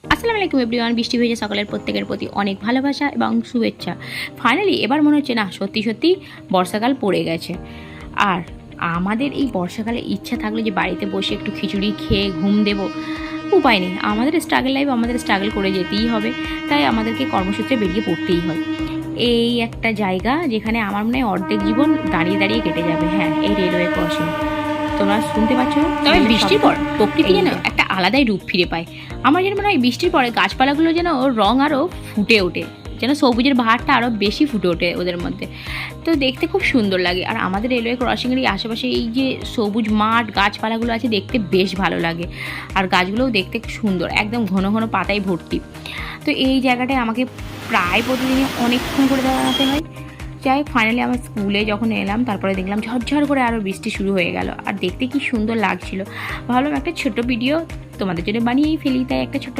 আসসালামু আলাইকুম এভরিওয়ান। বৃষ্টি ভেজে সকালের প্রত্যেকের প্রতি অনেক ভালোবাসা এবং শুভেচ্ছা। ফাইনালি এবার মনে হচ্ছে না সত্যি সত্যি বর্ষাকাল পড়ে গেছে। আর আমাদের এই বর্ষাকালে ইচ্ছা থাকলে যে বাড়িতে বসে একটু খিচুড়ি খেয়ে ঘুম দেব, উপায় নেই। আমাদের স্ট্রাগল লাইফ আমাদের স্ট্রাগল করে যেতেই হবে, তাই আমাদেরকে কর্মসূত্রে বেরিয়ে পড়তেই হয়। এই একটা জায়গা যেখানে আমার মনে হয় অর্ধেক জীবন দাঁড়িয়ে দাঁড়িয়ে কেটে যাবে। হ্যাঁ, এই রেলওয়ে ক্রসিং তোমরা শুনতে পাচ্ছ। তবে বৃষ্টির পর প্রকৃতি যেন একটা আলাদাই রূপ ফিরে পায়। আমার যেন মনে হয় বৃষ্টির পরে গাছপালাগুলো যেন ওর রং আরও ফুটে ওঠে, যেন সবুজের বাহারটা আরও বেশি ফুটে ওঠে ওদের মধ্যে। তো দেখতে খুব সুন্দর লাগে। আর আমাদের রেলওয়ে ক্রসিংয়ের এই আশেপাশে এই যে সবুজ মাঠ গাছপালাগুলো আছে, দেখতে বেশ ভালো লাগে। আর গাছগুলোও দেখতে খুব সুন্দর, একদম ঘন ঘন পাতায় ভর্তি। তো এই জায়গাটায় আমাকে প্রায় প্রতিদিনই অনেকক্ষণ করে দাঁড়াতে হয়। যাই হোক, ফাইনালি আমার স্কুলে যখন এলাম তারপরে দেখলাম ঝরঝর করে আরও বৃষ্টি শুরু হয়ে গেল। আর দেখতে কি সুন্দর লাগছিল। ভাবলাম একটা ছোট ভিডিও তোমাদের জন্য বানিয়েই ফেলি, তাই একটা ছোট